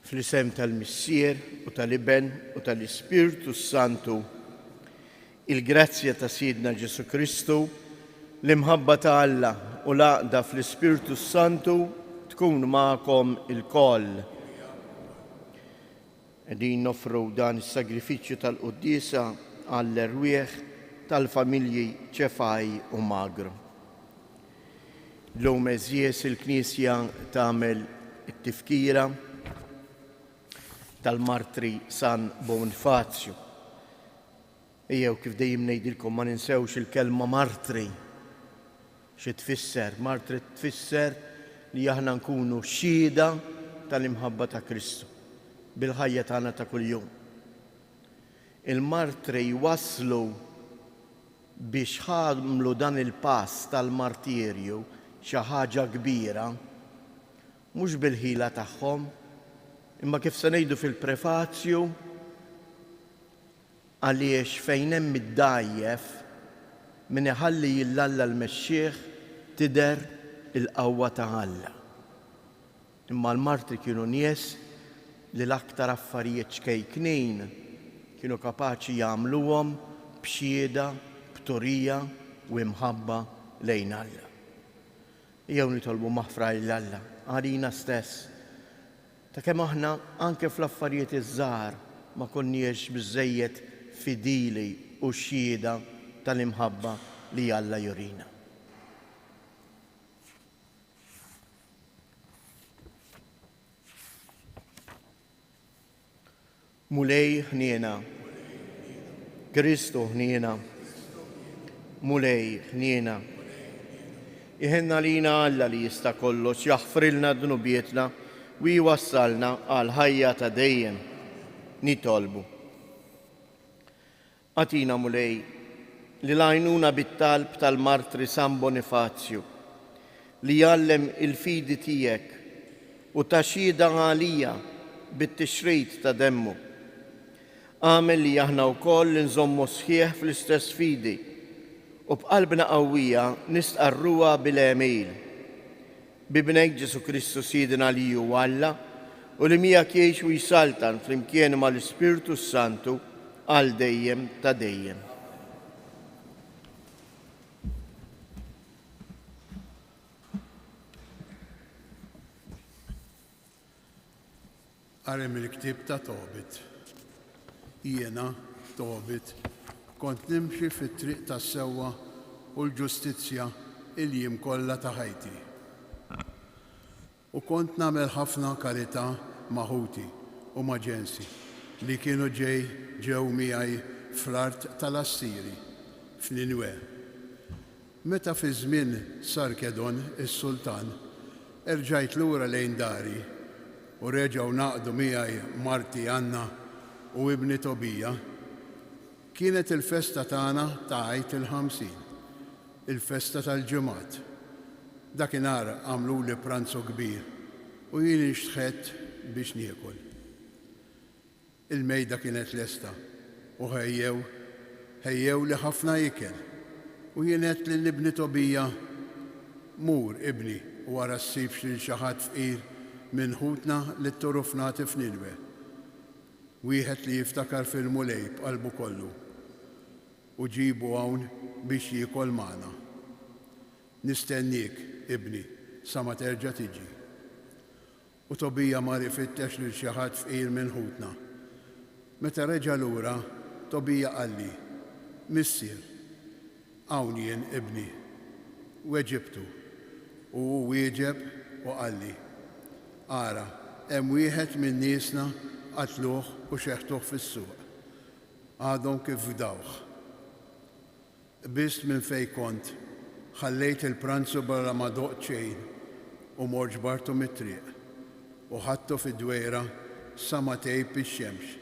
Fl-isem tal-Missier u tal-Iben u tal-Ispirtu Santu, il-grazzja ta' Sidna Ġesu Kristu, l-imħabba ta' Alla u l-għaqda fl-Ispirtu Santu tkun ma'kom il-koll. Qegħdin nofru dan is-sagrifiċċju tal-Qudiesa għall-erwieħ tal-familji Ċefaj u Magro. L-lum eżies il-Knisja tagħmel it-tifkira tal-martri San Bonifazju. Ejjew kif dejjem ngħidilkom ma ninsewx il-kelma martri. Xi tfisser? Martri tfisser li aħna nkunu xhieda tal-imħabba ta' Kristu bil-ħajja tagħna ta' kuljum. Il-martri waslu biex ħamlu dan il-pass tal-martirju xi ħaġa kbira, mhux bil-ħila tagħhom, imma kif se ngħidu fil-prefazzju, għaliex fejn hemm id-dajjef min iħalli jillalla l-mexxieħ tidher il-qawwa ta' Alla. Imma l-martri kienu nies li l-aktar affarijiet xkejknin kienu kapaċi jagħmluhom b'xhieda, b'turija u imħabba lejn Alla. Jew nitolbu maħfra lil Alla għalina stess. Ta' kemm aħna anke fl-affarijiet iż-żgħar ma konniex biżżejjed fidili u xhieda tal-imħabba li Alla jurina. Mulej ħniena, Kristu ħniena, mulej ħniena. Iħenna lina Alla li jista' kollox jaħfrilna dnubietna u jwassalna għal ħajja ta' dejjem. Nitolbu. Atina mulej li l-għajnuna bit-talb tal-martri San Bonifazju li jgħallem il-fidi tiegħek u taxxida għalija bit-tixrid ta' demmu. Għamel li aħna wkoll nżommu sħiħ fl-istess fidi u b'qalbna qawwija nistqarruha bil-għemil. Bibnejk Ġesu Kristu Sidna li hu Alla u li miegħek jgħix u jsaltan flimkien mal-Ispirtu Santu għal dejjem ta' dejjem. Għarem il-ktib ta' Tobit. Jiena, Tobit, kont nimxi fit-triq tas-sewwa u l-ġustizzja il-jiem kollha ta' ħajti. U kont nagħmel ħafna karità ma' ħuti u ma' ġensi li kienu ġew miegħi fl-art tal-Assiri f'Ninwe. Meta fi żmien Sarkedon is-Sultan erġajt lura lejn dari u reġgħu naqdu miegħi marti Anna u ibni Tobija, kienet il-festa tagħna ta' Għid il-50, il-festa tal-ġimgħat. Dakinhar għamluli pranzo kbir u jien nixtħet biex niekol. Il-mejda kienet lesta u ħejjew li ħafna ikel u jien qed lill-ibni Tobija, mur ibni u wara ssibx lil xi ħadd fqir minn ħutna li t-turufnati f'Ninwe. Wieħed li jiftakar fil-mulej b'qalbu kollu u ġibu hawn biex jiekol magħna. Nistennik, ibni, sa ma terġa' tiġi. U Tobija mar ifittex lil xi ħadd fqir minn ħutna. Meta reġa' lura, Tobija qalli, Missier, hawn jien ibni, weġibtu. U hu wieġeb u qalli, ara, hemm wieħed minn niesna qatluh u xeħtuh fis-suq. Għadhom kif fdawh. Bist minn fejn kont, ħallejt il-pranzu barra ma doqt xejn u mort ġbartu mit-triq u ħadtu fid-dwejra sa ma tgħib ix-xemx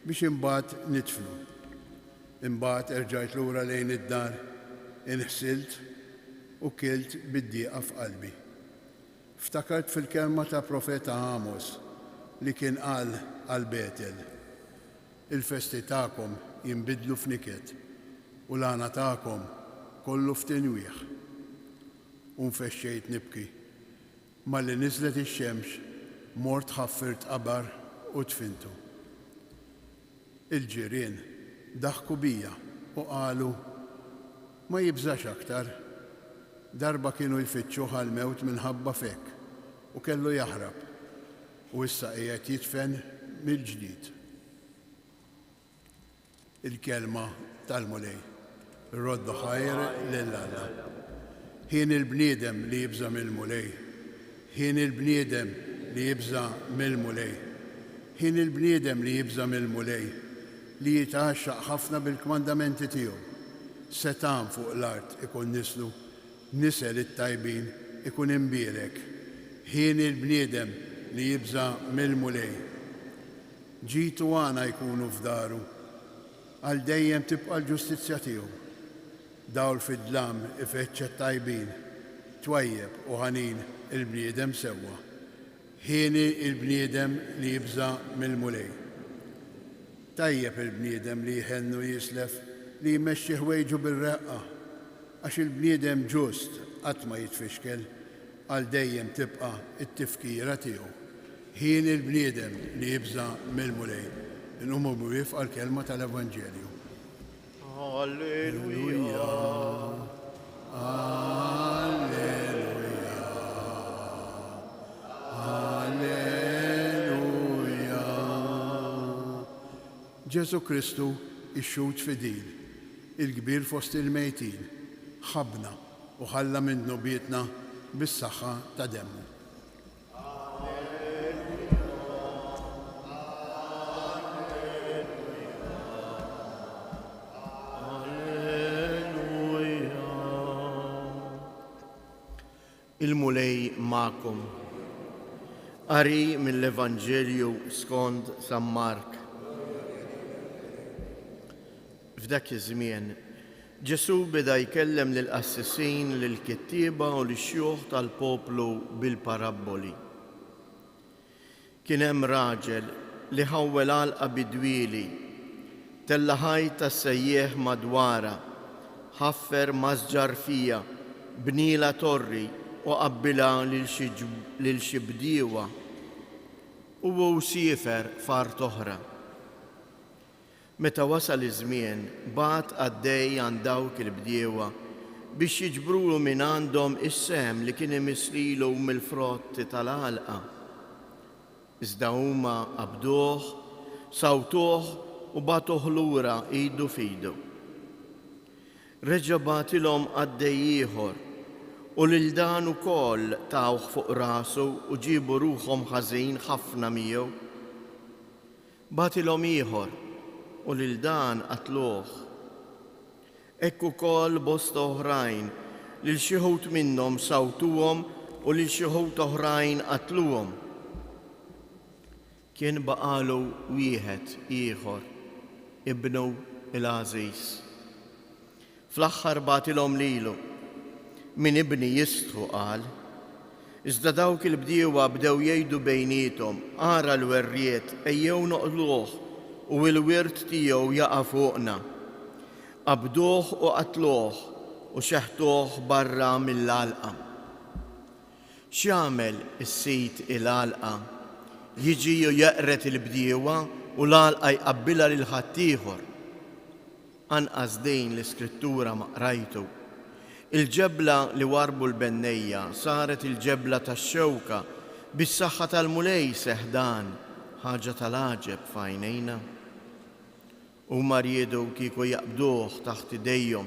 biex imbagħad nitflu. Imbagħad erġajt lura lejn id-dar, inħsilt u kilt bid-dieqa f'qalbi. Ftakart fil-kelma ta' profeta Amos li kien qal għal Betel, il-festi tagħkom jinbidlu f'niket u l-għana tagħkom kollu f'tinwieħ. U nfexxejt nibki. Malli niżlet ix-xemx, mort ħaffirt qabar u tfintu. Il-ġirien daħku bija u qalu ma jibżax aktar. Darba kienu jfittxu għal-mewt minħabba fek u kellu jaħrab u issa qiegħed jitfen mill-ġdid. Il-kelma tal-mulej. Roddu ħajr lill-Alla. Ħin il-bniedem li jibża mill-mulej. Ħin il-bniedem li jibża mill-mulej. Ħin il-bniedem li jibża mill-mulej li jitgħaxxaq ħafna bil-kmandamenti tiegħu. Setan fuq l-art ikun nislu, nisel it-tajbin ikun imbierek. Ħin il-bniedem li jibża mill-mulej. Ġitu għana jkunu f'daru, għal dejjem tibqa' l-ġustizzja tiegħu. Dawl fid-dlam ifeċċa tajbin, twajjeb u ħanin il-bniedem sewwa. Ħin il-bniedem li jibża mill-mulej. Tajjeb il-bniedem li jħennu jislef li jmexxi ħwejġu bil-reqqa, għax il-bniedem ġust qatt ma jitfixkel għal dejjem tibqa' it-tifkira tiegħu. Ħin il-bniedem li jibża mill-mulej. Inqumu bwif għal-kelma tal-Evanġelju. Alleluja. Alleluja. Alleluja. Ġesu Kristu ix-xut fidil, il-kbir fost il-mejtin, ħabna u ħalla minn nubietna bis-saħħa ta' demmu. Il-mulej ma'kom. Qari mill-Evanġelju skont San Mark. F'dak iż-żmien, Ġesu beda jkellem lill-qassisin, lill-kittieba u lix-xjuħ tal-poplu bil-parabboli. Kien hemm raġel li ħawwel għalqa bidwieli, tella ħajt tas-sejjieħ madwara, ħaffer mażġar fija, bniela torri u qabbilha lil xi bdiewa u hu siefer fart oħra. Meta wasal iż-żmien, bagħat għaddej għand dawk il-bdiewa biex jiġbruhu minn għandhom is-sehem li kien imislilu mill-frotti tal-għalqa. Iżda huma qabduh, sawtuh u bagħtuh lura idu f'idu. Reġa' bagħtilhom għaddej ieħor u lil dan ukoll tawh fuq rasu u ġiebu ruħhom ħażin ħafna miegħu. Bagħtilhom ieħor u lil dan qatluh. Hekk ukoll bosta oħrajn lil xi ħut minnhom sawtuhom u lil xi ħut oħrajn qatluhom. Kien baqalu wieħed ieħor, ibnu il-Għażiż. Fl-aħħar bagħtilhom lilu, min ibni jistħu qal, iżda dawk il-bdiewa bdew jgħidu bejniethom, ara l-werriet ejjew noqtluh u l-wirt tiegħu jaqa' fuqna. Qabduh u qatluh u xeħtuh barra mill-għalqa. X'jagħmel is-sit il-għalqa? Jiġi jaqret il-bdiewa u l-għalqa jqabbilha lil ħaddieħor. Anqas dejn l-Iskrittura ma qrajtu. Il-ġebla li warbu l-bennejja saret il-ġebla tax-xewka bis-saħħa tal-mulej seħdan, ħaġa tal-għaġeb f'għajnejna. Huma riedu kieku jaqbduh taħt idejhom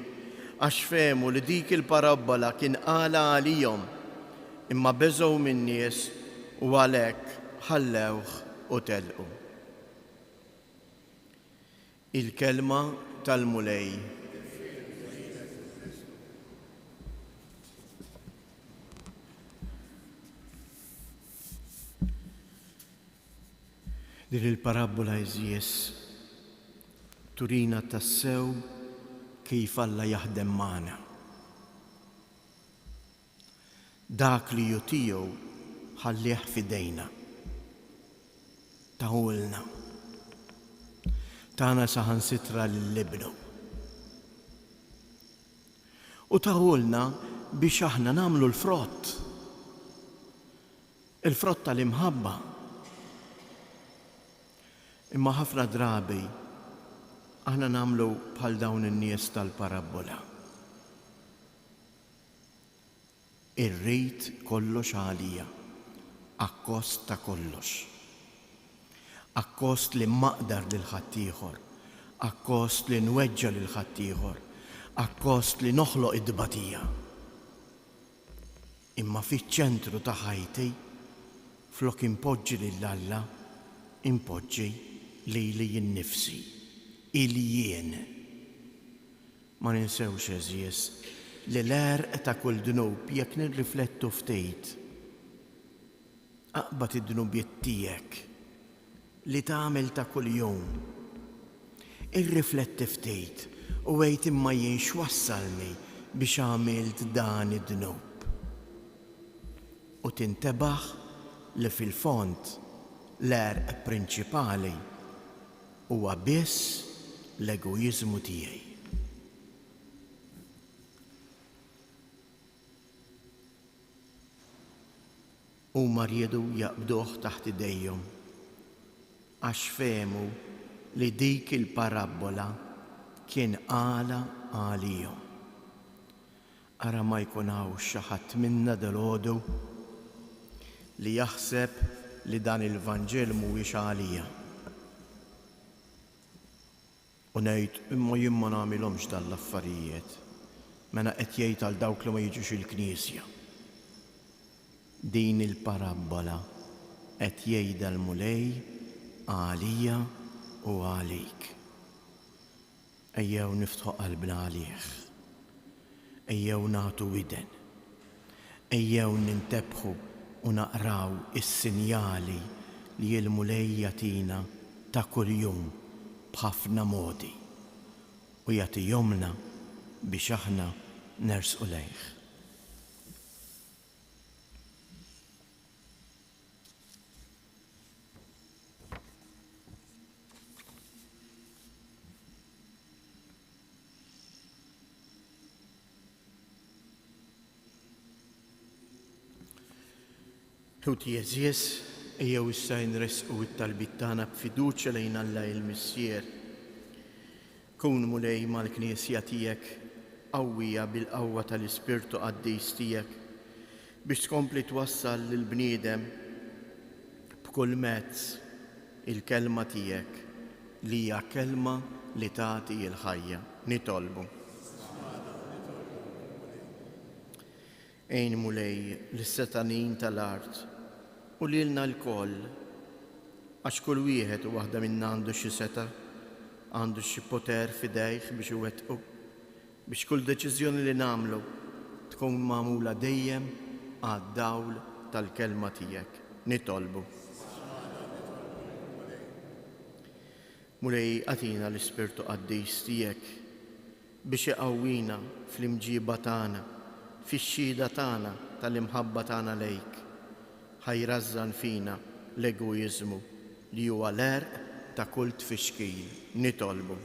għax fehmu li dik il-parabbola kien qala għalihom, imma beżgħu min-nies u għalhekk ħallewh u telqu. Il-kelma tal-mulej. Din il-parabbola iżjies turina tassew kif Alla jaħdem magħna. Dak li jutiegħu ħallih f'idejna. Tawulna. Tana saħansitra lill-libnu. U tawulna biex aħna nagħmlu l-frott. Il-frott tal-imħabba. Imma ħafna drabi aħna nagħmlu bħal dawn in-nies tal-parabola. Irrid kollox għalija, akkost ta' kollox. Akkost li maqdar lil ħaddieħor, akkost li nweġġa lil ħaddieħor, akkost li noħloq id-dbatija. Imma fiċ-ċentru ta' ħajti, flok impoġġi lill-Alla, impoġġi lili jinnifsi, il-jien. Ma ninsewx eżies li l-għerq ta' kull dnub jekk nirriflettu ftit. Aqbad id-dnubiet tiegħek li tagħmel ta' kuljum. Irrifletti ftit u għejt imma jien x'wassalni biex għamilt dan id-dnub. U tintebaħ li fil-fond l-għerq prinċipali huwa biss l-egoizmu tiegħi. Huma riedu jaqbduh taħt idejhom għax fehmu li dik il-parabola kien għala għalihom. Ara ma jkun hawn xi ħadd minna dalgħodu li jaħseb li dan il-Vanġel mhuwiex għalija. U ngħid imma jien ma nagħmilhomx dan l-affarijiet. Mela qed jgħid għal dawk li ma jiġux il-Knisja. Din il-parabola qed jgħidha l-mulej għalija u għalik. Ejjew niftħu qalbna għalih. Ejjew nagħtu widen. Ejjew nintebħu u naqraw is-sinjali li l-mulej jagħtina ta' kuljum b'ħafna modi u jagħtihomna biex aħna nersqu lejh. Tuti jeżies, ejjew issa nresqu t-talbit tagħna b'fiduċja lejn Alla il-Missier. Kun mulej mal-Knisja tiegħek qawwija bil-qawwa tal-Ispirtu Qaddis tiegħek biex tkompli twassal lill-bniedem b'kull mezz il-kelma tiegħek li hija kelma li tagħti l-ħajja. Nitolbu. Ejn mulej lis-setanin tal-art u lilna l-koll, għax kull wieħed u waħda minna għandu xi seta, għandu xi poter fidejh biex iwettqu, biex kull deċiżjoni li nagħmlu tkun magħmula dejjem għad-dawl tal-kelma tiegħek. Nitolbu. Mulej għatina l-Ispirtu Qaddis tiegħek biex iqawwina fl-imġiba tagħna, fix-xhieda tagħna tal-imħabba tagħna lejk. ħajrażżan fina l-egoizmu li huwa l-għerq ta' kull tfixkil. Nitolbu.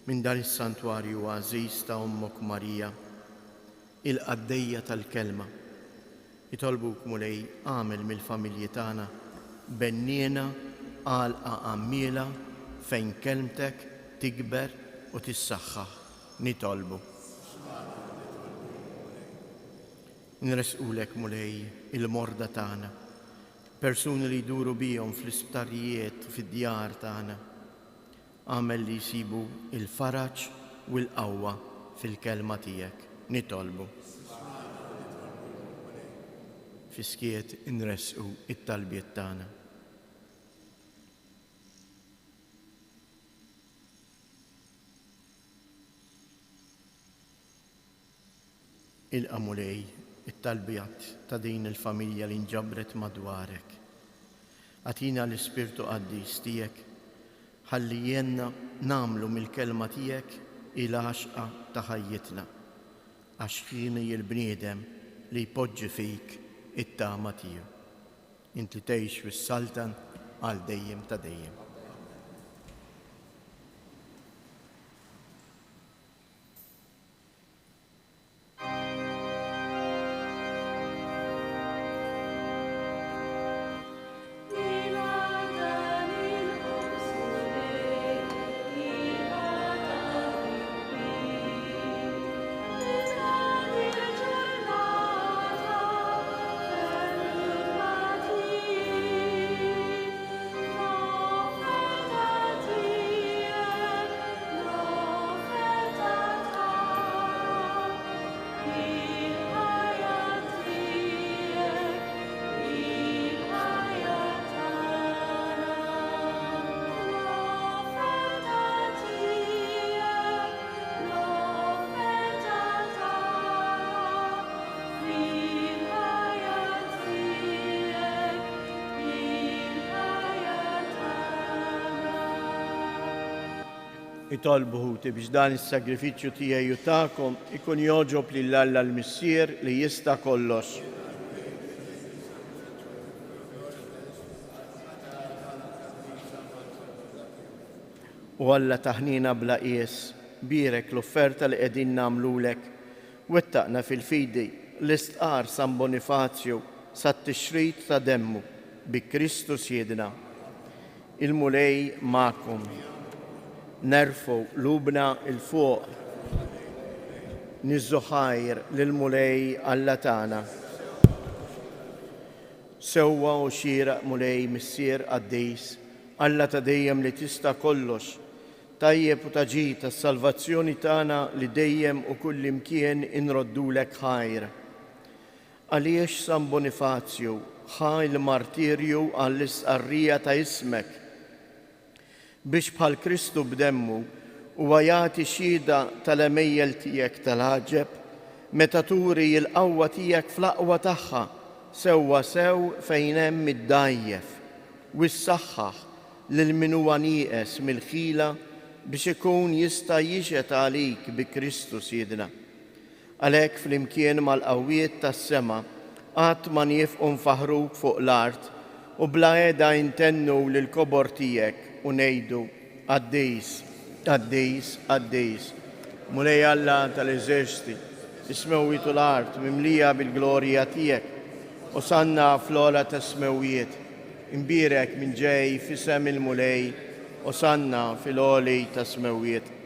Minn dan is-santwarju għażiż ta' Ommok Marija, il-qaddejja tal-kelma, nitolbuk mulej għamel mill-familji tagħna benniena għalqa għammiela fejn kelmtek tikber u tissaħħaħ. Nitolbu. Nresqulek mulej il-morda tagħna, persuni li jduru bihom fl-isptarijiet u fid-djar tagħna. Għamel li jsibu il-faraġ u l-qawwa fil-kelma tiegħek. Nitolbu. Fiskiet inresqu it-talbiet tagħna. Il-qamulej it-talbijat ta' din il-familja li nġabret madwarek. Għatina l-Ispirtu Qaddis tiegħek ħalli jenna namlu mill-kelma tiegħek il-għaxqa ta' ħajjitna, għax kieni il-bniedem li jpoġġi fik it-tama tiegħu. Inti tgħix fis-Saltan għal dejjem ta' dejjem. Itolbu ħuti biex dan is-sagrifiċċju tiegħi u tagħkom ikun joġob lill-Alla l-Missier li jista' kollox. U Alla taħnina bla qies, birek l-offerta li qegħdin nagħmlulek, wettaqna fil-fidi l-istqar San Bonifazju sat-tixrid ta' demmu bi Kristus Siedna. Il-mulej ma'kom. Nerfu lubna il-fuq. Niżżu ħajr lill-mulej Alla tagħna. Sewwa u xieraq mulej missier Qaddejs, Alla ta' dejjem li tista' kollox, tajjeb u taġid tas-salvazzjoni tagħna li dejjem u kull imkien inroddulek ħajr. Għaliex San Bonifazju ħa l-martirju għall-istqarrija ta' ismek biex bħal Kristu b'demmu huwa jagħti xhieda tal-emejjel tiegħek tal-ħaġeb meta turi l-qawwa tiegħek fl-aqwa tagħha sewwa sew fejn hemm id-dajjef u ssaħħaħ lil min huwa nieqes mill-ħila biex ikun jista' jixed għalik bi Kristu Siedna. Għalhekk flimkien mal-qawwiet tas-sema qatt ma nifqu nfaħruk fuq l-art u bla qiegħda intennu lill-kobor tiegħek u ngħidu Qaddejs, Qaddejs, Qaddejs. Mulej Alla tal-eżerċiti, is-smewwiet u l-art mimlija bil-glorja tiegħek u sanna fl-ola tas-smewwiet. Imbirek minn ġej f'isem il-mulej u sanna fil-oli tas-smewwiet.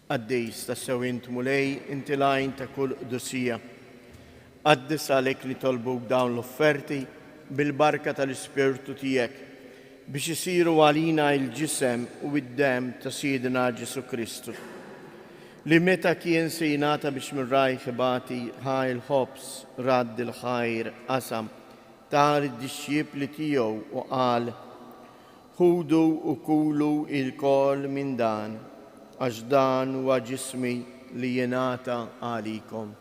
Qaddejs tas-sew int mulej inti lajn ta' kull qdusija. Qaddis għalhekk li tolbuk dawn l-offerti bil-barka tal-Ispirtu tiegħek biex isiru għalina il-ġisem u id-dem ta' Siedna Ġesu Kristu. Li meta kien se jingħata biex minn rajħ ibati ħa il-ħobs radd il-ħajr qasam tar id-dixxiepli tiegħu u qal ħudu u kulu il-kol minn dan għax dan huwa ġismi li jingħata għalikom.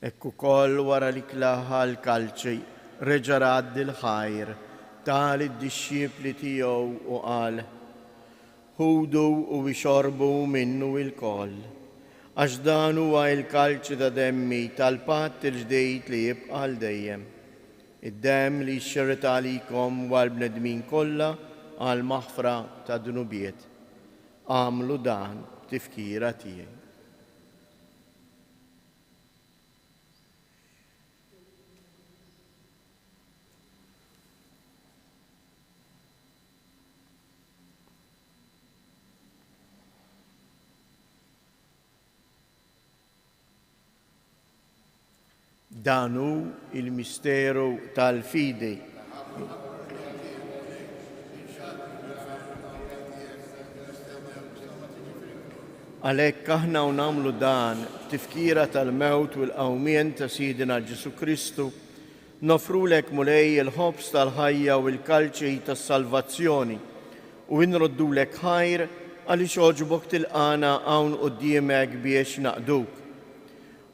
Ekku koll wara li klaħa l-kalċi reġa' radd il-ħajr tal id-dixxiepli tiegħu u qal ħudu u ixorbu minnu il-koll għax dan huwa l-kalċi ta' demmi tal-patt il-ġdejd li jibqa' għal dejjem. Id-demm li jxxerret għalikom għall-bnedmin kollha għal maħfra ta' dunubiet. Għamlu dan b'tifkira tiegħi. Danu il-misteru tal-fidi. Għalhekk aħna u nagħmlu dan tifkira tal-mewt u l-qawmien ta' Siedna Ġesu Kristu, nofrulek mulej il-ħobs tal-ħajja u l-kalċi tas-salvazzjoni u nroddulek ħajr għaliex oġbok tilqana hawn quddiemek biex naqduk.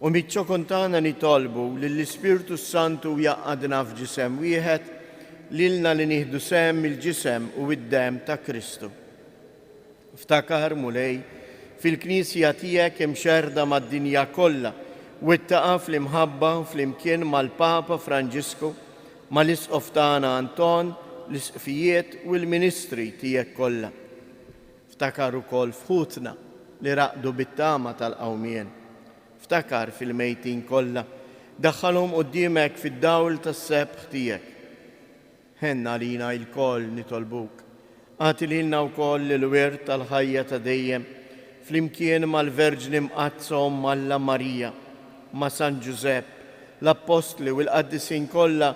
U miċ-ċokontana nitolbu lill-Ispirtu Santu jaqgħadna f'ġisem wieħed lilna li nieħdu sehem il-ġisem u id-dem ta' Kristu. Ftakar mulej fil-Knisja tiegħek imxerda mad-dinja kollha u ittaqa' fl-imħabba flimkien mal-Papa Franġisku, mal-Isqof tagħna Anton, l-isqfijiet u l-ministri tiegħek kollha. Ftakar ukoll f'ħutna li raqdu bit-tama tal-qawmien. Ftakar fil-mejtin kollha, daħħalhom quddiemek fid-dawl tas-sebħ tiegħek. Ħenna lina l-koll nitolbuk. Għati lilna wkoll il-wirt tal-ħajja ta' dejjem flimkien mal-Verġni mqazza Alla Marija, ma' San Ġusepp, l-Apostli u l-Qaddisin kollha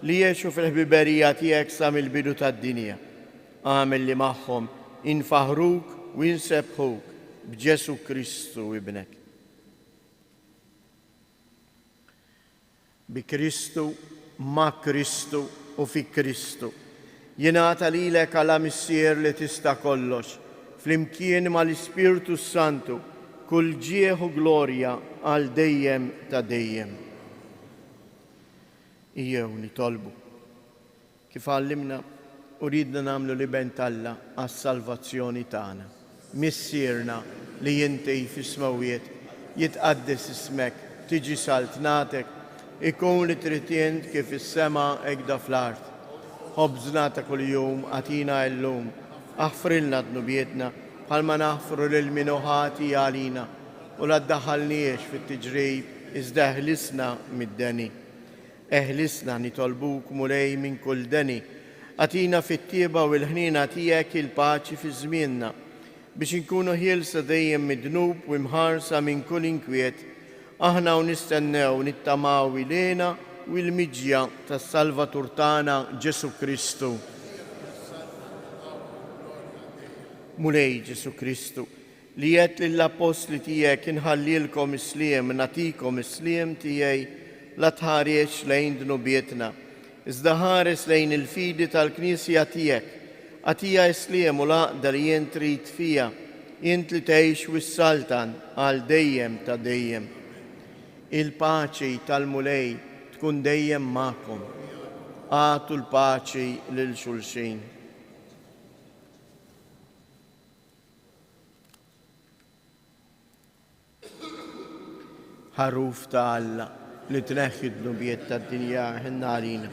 li jgħixu fil-ħbiberija tiegħek sa mill-bidu tad-dinja. Għamel li magħhom infaħruk u jinsebħuk b'Ġesu Kristu ibnek. Bi Kristu, ma' Kristu u fi Kristu. Jingħata lilek għala missier li tista' kollox flimkien mal-Ispirtu Santu, kull ġieħu glorja għal dejjem ta' dejjem. Ijjew nitolbu. Kif għallimna u ridna namlu li bent Alla għas-salvazzjoni tagħna. Missierna li jinti fis-smawiet, jitqaddis ismek, tiġi saltnatek, ikun li tritjent kif is-sema ekda fl-art. Ħobżna ta' kuljum għatina llum, aħfrilna dnubietna bħalma naħfru lil minuħati għalina u la ddaħħalniex fit-tiġrib iżda eħlisna mid-deni. Eħlisna nitolbuk mulej minn kull deni, għatina fit-tieba u l-ħnina tiegħek il-paċi fi żmienna biex inkunu ħielsa dejjem mid-dnub u mħarsa minn kull inkwiet, aħna u nistennew nittamaw ilena u l-miġja tas-Salvatur tagħna Ġesu Kristu. Mulej Ġesu Kristu, li jett lill-apostli tiegħek inħallilkom isliem, natikom isliem tiegħi la tħareġ lejn dnubietna, iżda ħares lejn il-fidi tal-Knisja tiegħek, għatija isliem u laqda li jien trid fija, jint li tgħix wis-saltan għal dejjem ta' dejjem. Il-paċi tal-mulej tkun dejjem magħkom. Għatu l-paċi lil xulxin. Ħaruf ta' Alla li tneħħi d-nubiet tad-dinja ħinna għalina.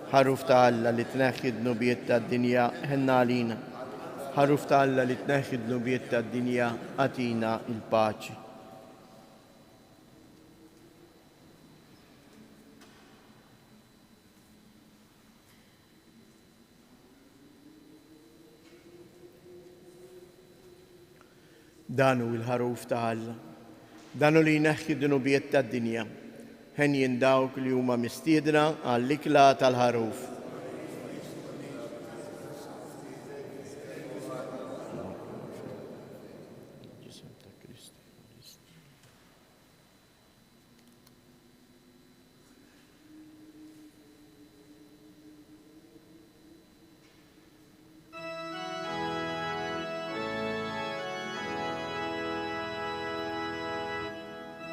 Ħaruf ta' Alla li tneħħi d-nubiet tad-dinja ħinna għalina. Ħaruf ta' Alla li tneħħi d-nubiet tad-dinja għatina il-paċi. Danu il-ħaruf ta' Alla. Danu li jneħħi d-nubiet tad-dinja. Ħen jindawk li huma mistiedna għall-ikla tal-ħaruf.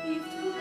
If tu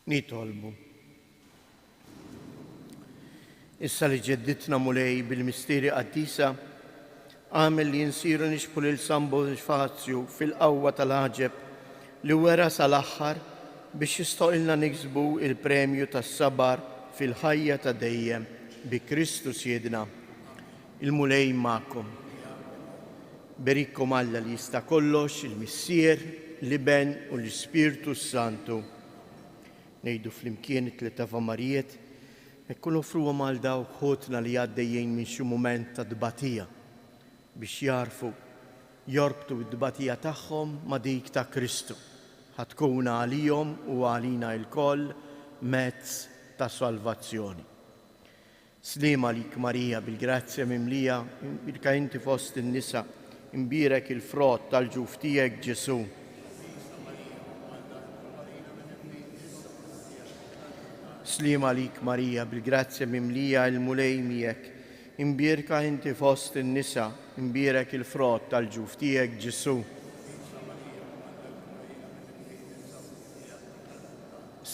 Nitolbu. Issa li ġedditna mulej bil-misteri qaddisa, għamel li jinsiru nixbu lil San Bonifazju fil-qawwa tal-ħaġeb li wera sal-aħħar biex jistoqilna niksbu il-premju tas-sabar fil-ħajja ta' dejjem bi Kristus Jedna. Il-mulej ma'kom. Berikkom Alla li jista' kollox, il-Missier, l-Iben u l-Ispirtu Santu. Ngħidu flimkien it-tliet Avamarijiet, ekkun offruhom għal dawk ħotna li għaddejjin minn xi mument ta' dbatija biex jarfu jorbtu d-dbatija tagħhom ma' dik ta' Kristu. Ħatkun għalihom u għalina l-koll mezz ta' salvazzjoni. Slima lik Marija bil-grazzja mimlija, imbirka inti fost in-nisa, imbirek il-frott tal-ġuf tiegħek Ġesu. Slima lik Marija bil-grazzja mimlija il-mulej miegħek, imbirka inti fost in-nisa, imbirek il-frott tal-ġuf tiegħek Ġesu.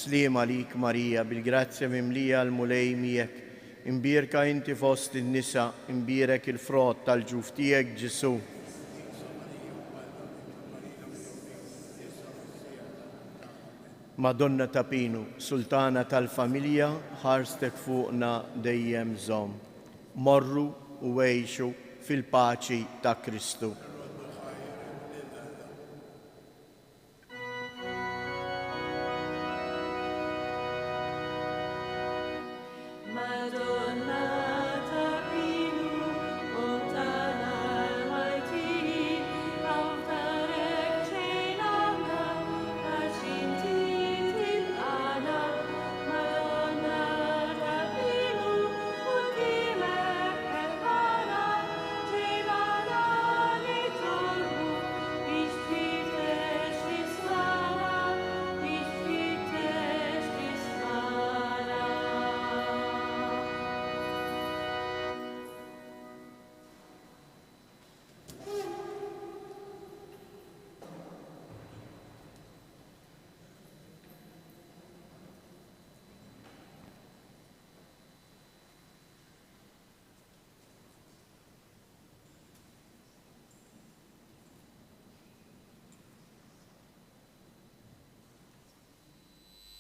Slima lik Marija bil-grazzja mimlija il-mulej miegħek, imbirka inti fost in-nisa, imbirek il-frott tal-ġuf tiegħek Ġesu. Madonna ta' Pinu, Sultana tal-familja, ħarstek fuqna dejjem żomm. Morru u għejxu fil-paċi ta' Kristu.